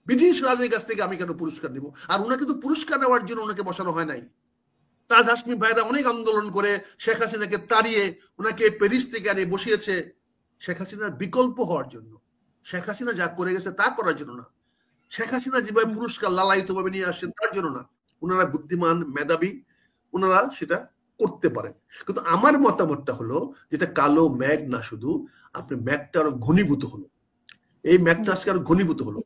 British রাজের কাছ থেকে আমি কেন পুরস্কার নিব? আর ওনাকে তো পুরস্কার নেওয়ার জন্য ওনাকে বসানো হয় নাই। তাজ হাসমি ভাইরা অনেক আন্দোলন করে শেখ হাসিনাকে তাড়িয়ে ওনাকে প্যারিস থেকে আনে বসিয়েছে শেখ হাসিনার বিকল্প হওয়ার জন্য। শেখ হাসিনা যা করে গেছে তা করার জন্য না। শেখ হাসিনা যেভাবে পুরস্কার লালায়িত ভাবে নিয়ে আসছেন তার জন্য না। ওনারা বুদ্ধিমান, মেধাবী, ওনারা সেটা করতে পারেন। কিন্তু আমার মতামতটা হলো, যেটা কালো মেঘ না, শুধু আপনি মেঘটা আরো ঘনীভূত হলো। এই মেঘটা আজকে আরো ঘনীভূত হলো।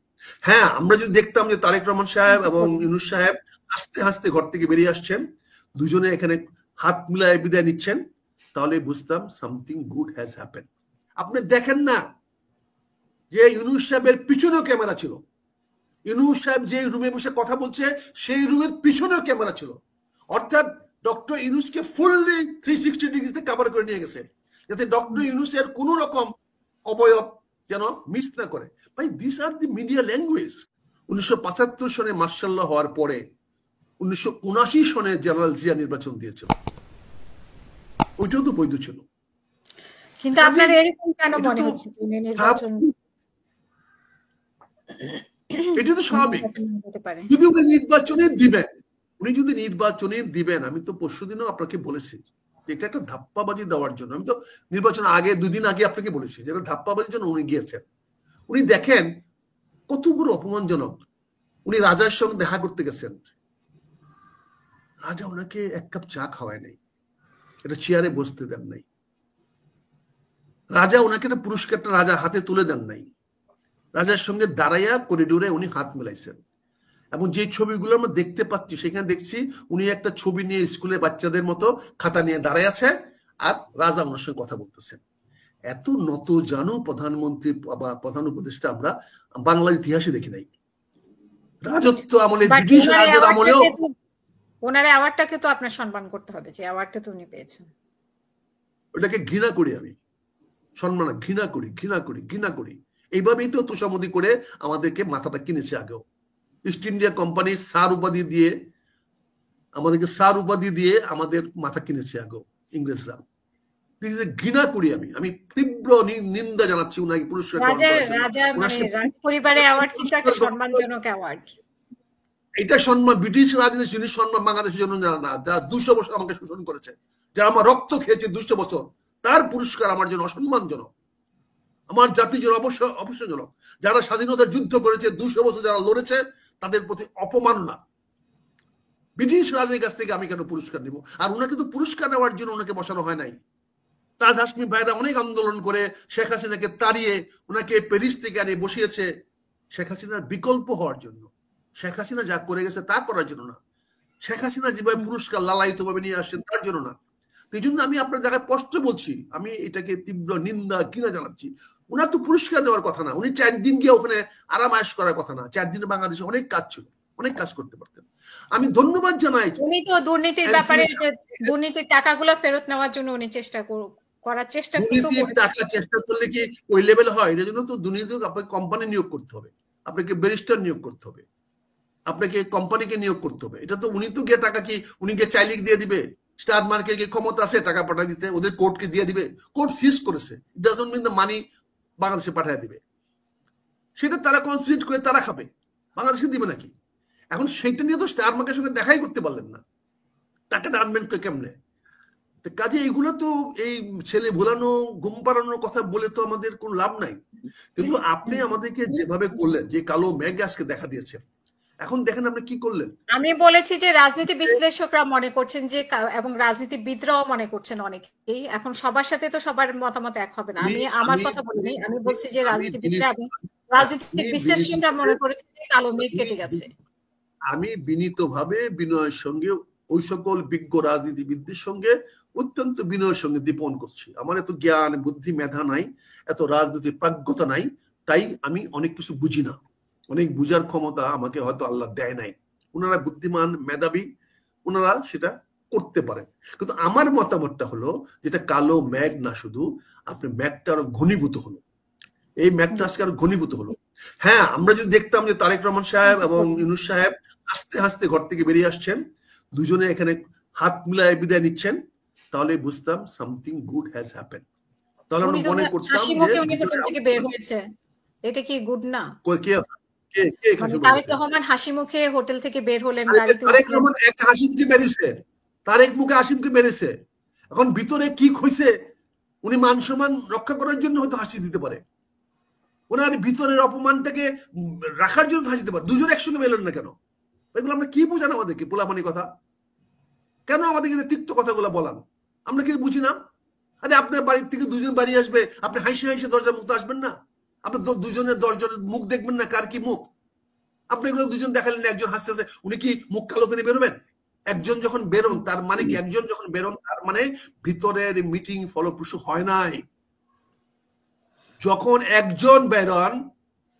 হ্যাঁ, আমরা যদি দেখতাম যে তারেক রহমান সাহেব এবং ইউনূস সাহেব আস্তে আস্তে ঘর থেকে বেরিয়ে আসছেন, দুজনে এখানে হাত মিলায় বিদায় নিচ্ছেন, তাহলে বুঝতাম সামথিং গুড হ্যাজ হ্যাপেন। আপনি দেখেন না যে ইউনূস সাহেবের পিছনেও ক্যামেরা ছিল। ইউনূস সাহেব যে রুমে বসে কথা বলছে সেই রুমের পিছনেও ক্যামেরা ছিল। অর্থাৎ ডক্টর ইউনূসকে ফুললি 360 ডিগ্রিতে কভার করে নিয়ে গেছে, যাতে ডক্টর ইউনূসের কোন রকম অবয়ব যেন মিস না করে। ভাই, this are the media language. 1975 সনে মার্শাল্লাহ হওয়ার পরে 1979 সনে জেনারেল জিয়া নির্বাচন দিয়েছিল, ওইটাও তো বৈধ ছিল। কিন্তু আপনার এরকম কেন মনে হচ্ছে যে নির্বাচন? এটা তো স্বাভাবিক। যদি উনি নির্বাচনে দিবেন, আমি তো পরশুদিনও আপনাকে বলেছি এটা একটা ধাপ্পাবাজি দেওয়ার জন্য। আমি তো নির্বাচন আগে 2 দিন আগে আপনাকে বলেছি যে ধাপ্পাবাজির জন্য উনি গিয়েছেন। উনি দেখেন কত বড় অপমানজনক। উনি রাজার সঙ্গে দেখা করতে গেছেন, রাজা ওনাকে 1 কাপ চা খাওয়ায় নাই, এটা চেয়ারে বসতে দেন নাই। রাজা ওনাকে একটা পুরস্কারটা রাজা হাতে তুলে দেন নাই। রাজার সঙ্গে দাঁড়াইয়া করিডোরে উনি হাত মিলাইছেন। এবং যে ছবিগুলো আমরা দেখতে পাচ্ছি, সেখানে দেখছি উনি একটা ছবি নিয়ে স্কুলের বাচ্চাদের মতো খাতা নিয়ে দাঁড়ায় আছে, আর রাজা ওনার সঙ্গে কথা বলতেছেন। এত নত জানু প্রধানমন্ত্রী বা প্রধান উপদেষ্টা আমরা বাংলার ইতিহাসে দেখি নাই। রাজত্ব আমলে, ব্রিটিশ রাজের আমলেও ওনার অ্যাওয়ার্ডটাকে তো আপনার সম্মান করতে হবে, যে অ্যাওয়ার্ডটা তো উনি পেয়েছেন। ওটাকে ঘৃণা করি আমি, সম্মান ঘৃণা করি। এইভাবেই তো তোষামোদি করে আমাদেরকে মাথাটা কিনেছে আগেও। ইস্ট ইন্ডিয়া কোম্পানি স্যার উপাধি দিয়ে আমাদের মাথা কিনেছে আগেও ইংরেজরা। ঘৃণা করি আমি তীব্র নিন্দা জানাচ্ছি উনাকে পুরস্কার এটা সম্মান ব্রিটিশ রাজনীতি সম্মান বাংলাদেশের জন্য জানা না। যারা 200 বছর আমাকে শোষণ করেছে, যারা আমার রক্ত খেয়েছে 200 বছর, তার পুরস্কার আমার জন্য অসম্মানজনক, আমার জাতির জন্য অবশ্যজনক। যারা স্বাধীনতার যুদ্ধ করেছে 200 বছর যারা লড়েছে, তাদের প্রতি অপমাননা। ব্রিটিশ রাজের কাছ থেকে আমি কেন পুরস্কার নিব? আর ওনাকে তো পুরস্কার নেওয়ার জন্য ওনাকে বসানো হয় নাই। তাজ হাসমি ভাইরা অনেক আন্দোলন করে শেখ হাসিনাকে তাড়িয়ে ওনাকে প্যারিস থেকে আনে বসিয়েছে শেখ হাসিনার বিকল্প হওয়ার জন্য। শেখ হাসিনা যা করে গেছে তা করার জন্য না। শেখ হাসিনা যেভাবে পুরস্কার লালায়িত ভাবে নিয়ে আসছেন তার জন্য না। এই জন্য আমি আপনার জায়গায় স্পষ্ট বলছি, আমি এটাকে তীব্র নিন্দা ঘৃণা জানাচ্ছি। ওনার তো পুরস্কার দেওয়ার কথা না। উনি 4 দিন গিয়ে ওখানে আরাম আয়েশ করার কথা না। 4 দিনে বাংলাদেশে অনেক কাজ ছিল, অনেক কাজ করতে পারতেন। আমি ধন্যবাদ জানাই। উনি তো দুর্নীতির ব্যাপারে, দুর্নীতির টাকাগুলো ফেরত নেওয়ার জন্য উনি চেষ্টা দুর্নীতির টাকা চেষ্টা করলে কি ওই লেভেল হয়? এর জন্য তো দুর্নীতি আপনাকে কোম্পানি নিয়োগ করতে হবে, আপনাকে ব্যারিস্টার নিয়োগ করতে হবে, আপনাকে কোম্পানিকে নিয়োগ করতে হবে। এটা তো উনি তো গিয়ে টাকা কি উনি গিয়ে চাইলে দিয়ে দিবে? স্টার মার্কেটে ক্ষমতা আছে টাকা পাঠিয়ে দিতে, ওদের কোর্টকে দিয়ে দিবে। কোর্ট সিজ করেছে, it doesn't mean the money বাংলাদেশে পাঠিয়ে দিবে। সেটা তারা কনসিডার করে তারা খাবে, বাংলাদেশে দিবে নাকি? এখন সেটা নিয়ে তো স্টার মার্কেটের সঙ্গে দেখাই করতে পারলেন না, টাকাটা আনবেন কেমনে? কাজে এইগুলো তো এই ছেলে ভোলানো ঘুম পাড়ানোর কথা বলে তো আমাদের কোনো লাভ নাই। কিন্তু আপনি আমাদেরকে যেভাবে করলেন, যে কালো মেঘ আজকে দেখা দিয়েছে, এখন দেখেন আপনি কি করলেন। আমি বলেছি যে রাজনীতি বিশ্লেষকরা মনে করছেন যে, এবং রাজনীতিবিদরাও মনে করছেন অনেকেই, এখন সবার সাথে তো সবার মতামত এক হবে না। আমি আমার কথা বলিনি, আমি বলছি যে রাজনীতিবিদরা এবং রাজনীতিক বিশ্লেষকরা মনে করেছেন যে কালো মেঘ কেটে গেছে। আমি বিনীতভাবে বিনয়ের সঙ্গে ওই সকল বিজ্ঞ রাজনীতিবিদদের সঙ্গে অত্যন্ত বিনয়ের সঙ্গে দীপন করছি। আমার এত জ্ঞান বুদ্ধি মেধা নাই, এত রাজনীতির প্রাজ্ঞতা নাই, তাই আমি অনেক কিছু বুঝি না। অনেক বুঝার ক্ষমতা আমাকে হয়তো আল্লাহ দেয় নাই। ওনারা বুদ্ধিমান, মেধাবী, ওনারা সেটা করতে পারেন। কিন্তু আমার মতামতটা হলো, যেটা কালো মেঘ না, শুধু আপনি মেঘটা আরো ঘনীভূত হলো। এই মেঘটা আজকে আরো ঘনীভূত হলো। হ্যাঁ, আমরা যদি দেখতাম যে তারেক রহমান সাহেব এবং ইউনূস সাহেব আস্তে আস্তে ঘর থেকে বেরিয়ে আসছেন, দুজনে এখানে হাত মিলায় বিদায় নিচ্ছেন, তাহলে বুঝতাম সামথিং গুড হ্যাজ হ্যাপেন। তাহলে আমরা মনে করতাম যে বের হয়েছে, এটা কি গুড না? মানে তারেক রহমান হাসি মুখে হোটেল থেকে বের হলেন, গাড়িতে তারেক রহমান এক হাসিমকে মেরেছে, তারেক মুখে হাসিমকে মেরেছে। এখন ভিতরে কি হইছে, উনি মান সম্মান রক্ষা করার জন্য হয়তো হাসি দিতে পারে, ওনার ভিতরের অপমানটাকে রাখার জন্য হাসি দিতে পারে। দুজন একসঙ্গে মেলেন না কেন? এগুলো আমরা কি বুঝান আমাদেরকে? পোলাপানি কথা কেন আমাদেরকে তিক্ত কথাগুলো বলান? আমরা কি বুঝি না? আরে আপনার বাড়ির থেকে দুজন বাড়ি আসবে, আপনি হাসি হাসি দরজার মুখ আসবেন না? আপনি দুজনের দরজার মুখ দেখবেন না কার কি মুখ? আপনি এগুলো দুজন দেখালেন, একজন হাসতে হাসতে, উনি কি মুখ কালো করে বেরোবেন? একজন যখন বেরোন তার মানে কি, একজন যখন বেরোন তার মানে ভিতরের মিটিং ফলপ্রসূ হয় নাই। যখন একজন বেরোন,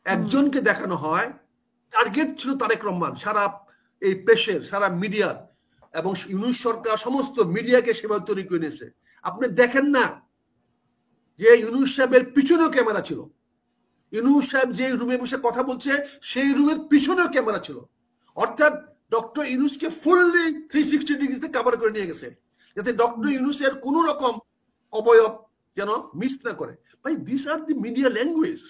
একজনকে দেখানো হয়, টার্গেট ছিল তারেক রহমান, সারা এই প্রেসের, সারা মিডিয়ার এবং ইউনূস সরকার সমস্ত মিডিয়াকে সেভাবে তৈরি করে নিয়েছে। আপনি দেখেন না যে ইউনূস সাহেবের পিছনেও ক্যামেরা ছিল, ইউনূস সাহেব যে রুমে বসে কথা বলছে সেই রুমের পিছনেও ক্যামেরা ছিল। অর্থাৎ ডক্টর ইউনূসকে ফুললি 360 ডিগ্রিতে কভার করে নিয়ে গেছে, যাতে ডক্টর ইউনূসের কোন রকম অবয়ব যেন মিস না করে। ভাই, this are the media language,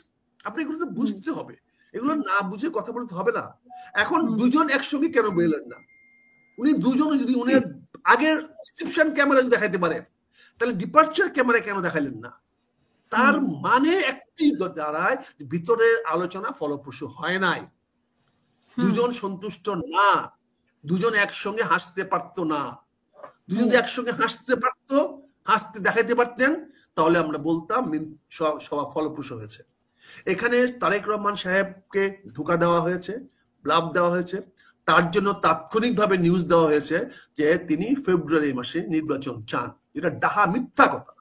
আপনি এগুলো তো বুঝতে হবে, এগুলো না বুঝে কথা বলতে হবে না। এখন দুজন একসঙ্গে কেন বেরোলেন না? উনি দুজন যদি উনার আগের রিসেপশন ক্যামেরা যদি দেখাইতে পারে, তাহলে ডিপার্চার ক্যামেরা কেন দেখাইলেন না? তার মানে একটি দাঁড়ায়, ভিতরের আলোচনা ফলপ্রসূ হয় নাই, দুজন সন্তুষ্ট না, দুজন একসঙ্গে হাসতে পারতো না। দুজন একসঙ্গে হাসতে পারতো, হাসতে দেখাইতে পারতেন, তাহলে আমরা বলতাম সভা ফলপ্রসূ হয়েছে। এখানে তারেক রহমান সাহেবকে ধোঁকা দেওয়া হয়েছে, ব্লাফ দেওয়া হয়েছে, তার জন্য তাৎক্ষণিকভাবে নিউজ দেওয়া হয়েছে যে তিনি ফেব্রুয়ারি মাসে নির্বাচন চান। এটা ডাহা মিথ্যা কথা,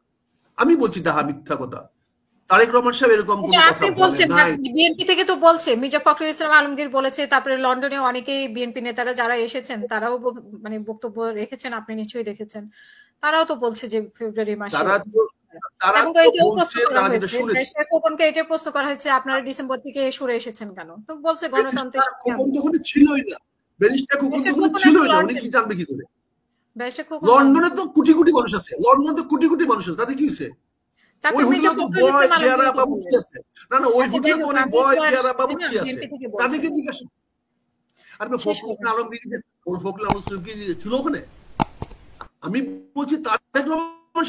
আমি বলছি ডাহা মিথ্যা কথা। তারেক রহমান সাহেব এরকম কোনো কথা বলেন নাই। বিএনপি থেকে তো বলছে, মির্জা ফখরুল ইসলাম আলমগীর বলেছে, তারপরে লন্ডনে অনেকেই বিএনপি নেতারা যারা এসেছেন তারাও মানে বক্তব্য রেখেছেন, আপনি নিশ্চয়ই দেখেছেন, তারাও তো বলছে যে ফেব্রুয়ারি মাসে। এটা প্রশ্ন করা হয়েছে, আপনারা ডিসেম্বর থেকে সরে এসেছেন কেন? তো বলছে গণতন্ত্র ছিলই না, ব্যারিস্টার খোকন তখন ছিলই না, উনি কি জানবে কি করে? লন্ডনে তো কোটি কোটি মানুষ আছে, লন্ডনে তো কোটি কোটি মানুষ আছে, তাতে কি হয়েছে? ওই হোটেলে তো বয় বেয়ারা বাবুর্চি আছে, না না, ওই হোটেলে তো অনেক বয় বেয়ারা বাবুর্চি আছে, তাদেরকে জিজ্ঞাসা। আর ফখরুল আলমগীর কি ছিল ওখানে? আমি বলছি তারেক রহমান